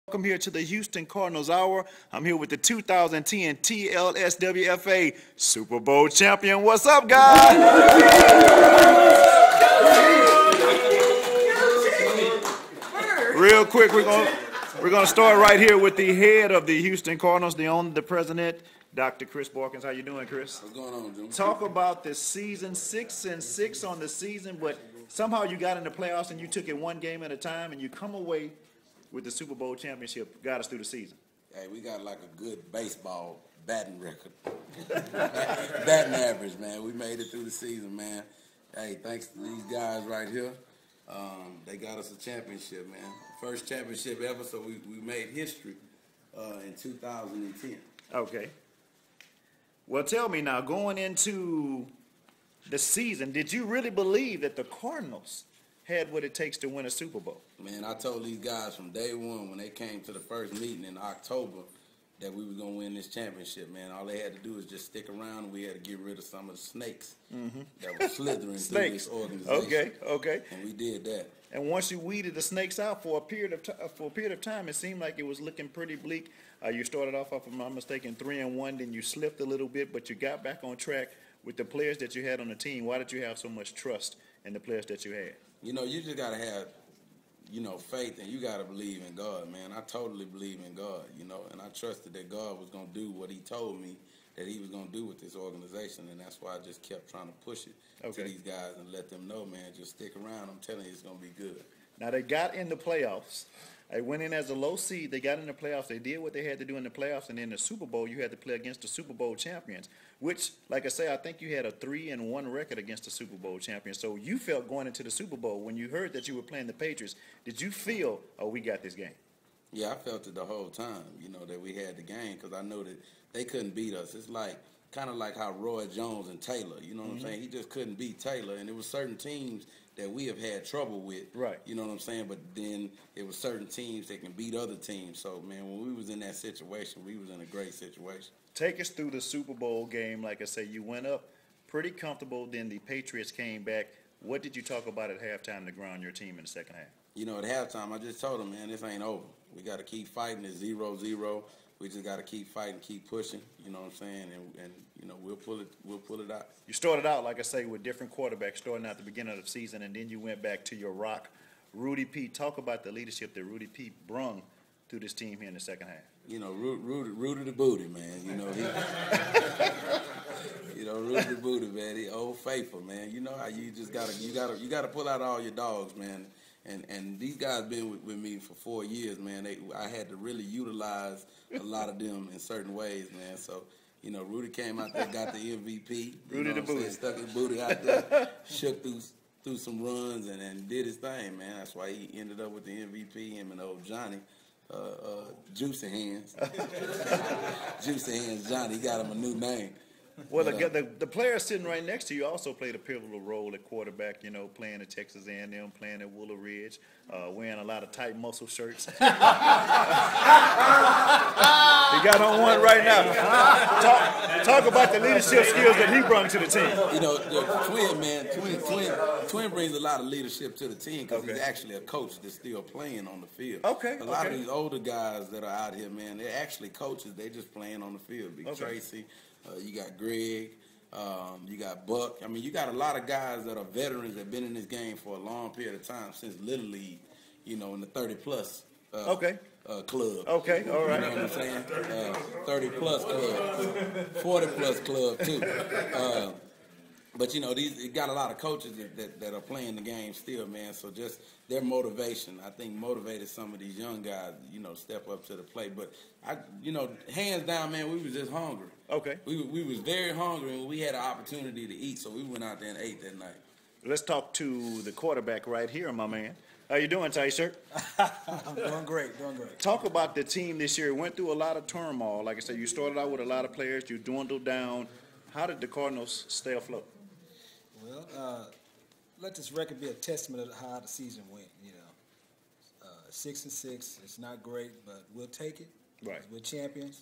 Welcome here to the Houston Cardinals Hour. I'm here with the 2010 TLSWFA Super Bowl champion. What's up, guys? Real quick, we're gonna start right here with the head of the Houston Cardinals, the owner, the president, Dr. Chris Borkins. How you doing, Chris? What's going on, Jim? Talk about the season, 6-6 on the season, but somehow you got in the playoffs and you took it one game at a time, and you come away with the Super Bowl championship. Got us through the season. Hey, we got like a good baseball batting record. Batting average, man. We made it through the season, man. Hey, thanks to these guys right here. They got us a championship, man. First championship ever, so we made history in 2010. Okay. Well, tell me now, going into the season, did you really believe that the Cardinals had what it takes to win a Super Bowl? Man, I told these guys from day one when they came to the first meeting in October that we were going to win this championship, man. All they had to do was just stick around, and we had to get rid of some of the snakes that were slithering through this organization. Okay. And we did that. And once you weeded the snakes out for a period of time, it seemed like it was looking pretty bleak. You started off, if I'm not mistaken, 3-1, then you slipped a little bit, but you got back on track with the players that you had on the team. Why did you have so much trust in the players that you had? You know, you just got to have, faith, and you got to believe in God, man. I totally believe in God, and I trusted that God was going to do what he told me that he was going to do with this organization, and that's why I just kept trying to push it to these guys and let them know, man, just stick around. I'm telling you, it's going to be good. Now, they got in the playoffs. They went in as a low seed. They got in the playoffs. They did what they had to do in the playoffs, and in the Super Bowl, you had to play against the Super Bowl champions, which, like I say, I think you had a 3-1 record against the Super Bowl champions. So you felt going into the Super Bowl, when you heard that you were playing the Patriots, did you feel, oh, we got this game? Yeah, I felt it the whole time, that we had the game, because I know that they couldn't beat us. It's kind of like how Roy Jones and Taylor, you know what I'm saying? He just couldn't beat Taylor, and there were certain teams that we have had trouble with, right? You know what I'm saying? But then it was certain teams that can beat other teams. So, man, when we was in that situation, we was in a great situation. Take us through the Super Bowl game. Like I say, you went up pretty comfortable, then the Patriots came back. What did you talk about at halftime to ground your team in the second half? At halftime, I just told them, man, this ain't over. We got to keep fighting. It's 0-0. We just got to keep fighting, keep pushing, you know what I'm saying, and we'll pull it out. You started out, like I say, with different quarterbacks starting out at the beginning of the season, and then you went back to your rock, Rudy P. Talk about the leadership that Rudy P. brung to this team here in the second half. Rudy the Booty, man. Rudy the Booty, man. He old faithful, man. You know how you just gotta pull out all your dogs, man. And these guys been with me for 4 years, man. I had to really utilize a lot of them in certain ways, man. So, Rudy came out there, got the MVP. Rudy the Booty. Stuck his booty out there, shook through some runs, and did his thing, man. That's why he ended up with the MVP, him and old Johnny. Juicy Hands. Juicy Hands Johnny. He got him a new name. Well, the player sitting right next to you also played a pivotal role at quarterback, playing at Texas A&M, playing at Willow Ridge, wearing a lot of tight muscle shirts. He got on one right now. Talk about the leadership skills that he brought to the team. The Twin brings a lot of leadership to the team because he's actually a coach that's still playing on the field. A lot of these older guys that are out here, man, they're actually coaches. They're just playing on the field. Big Tracy. You got Greg, you got Buck. I mean, you got a lot of guys that are veterans that have been in this game for a long period of time, since Little League, in the 30-plus club. Okay, all right. You know what I'm saying? 30-plus club, 40-plus club, too. But, you got a lot of coaches that are playing the game still, man. So just their motivation, I think, motivated some of these young guys, step up to the plate. But, hands down, man, we was just hungry. Okay. We was very hungry, and we had an opportunity to eat, so we went out there and ate that night. Let's talk to the quarterback right here, my man. How you doing, Ty Shirt? I'm doing great. Talk about the team this year. Went through a lot of turmoil. Like I said, you started out with a lot of players. You dwindled down. How did the Cardinals stay afloat? Well, let this record be a testament of how the season went. 6-6. It's not great, but we'll take it. Right. We're champions.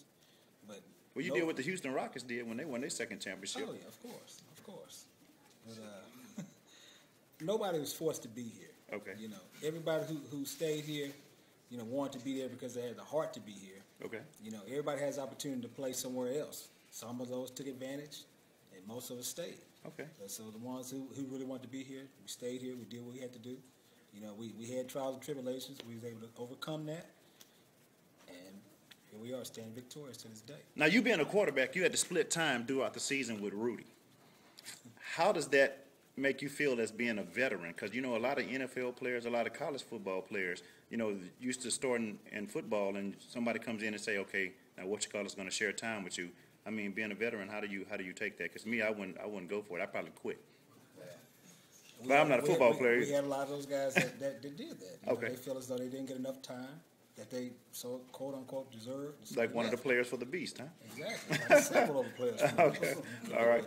But you did what the Houston Rockets did when they won their second championship. Oh yeah, of course. But nobody was forced to be here. Okay. Everybody who stayed here, wanted to be there because they had the heart to be here. Okay. Everybody has the opportunity to play somewhere else. Some of those took advantage, and most of us stayed. Okay. So the ones who really wanted to be here, we stayed here. We did what we had to do. We had trials and tribulations. We was able to overcome that, and here we are, standing victorious to this day. Now, you being a quarterback, you had to split time throughout the season with Rudy. How does that make you feel as being a veteran? Because, a lot of NFL players, a lot of college football players, used to starting in football, and somebody comes in and say, okay, now what you call is going to share time with you. I mean, being a veteran, how do you take that? Because me, I wouldn't go for it. I'd probably quit. But I'm not a football player. We had a lot of those guys that did that. Okay. They feel as though they didn't get enough time that they so quote unquote deserved. Like one of the players for the Beast, huh? Exactly. Like several of the players. Okay. All right.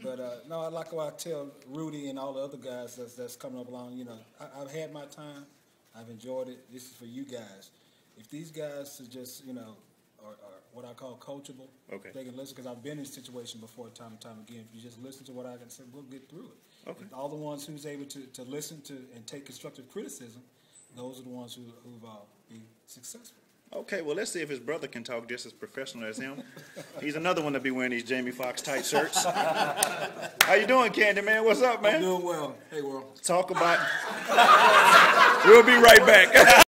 But no, like what I tell Rudy and all the other guys that's coming up along. I've had my time. I've enjoyed it. This is for you guys. If these guys are just are what I call coachable, okay, they can listen, because I've been in this situation before time and time again. If you just listen to what I can say, we'll get through it. Okay. And all the ones who's able to listen to and take constructive criticism, those are the ones who've been successful. Okay, well, let's see if his brother can talk just as professional as him. He's another one to be wearing these Jamie Foxx tight shirts. How you doing, Candy, man? What's up, man? I'm doing well. Hey, world. Talk about... We'll be right back.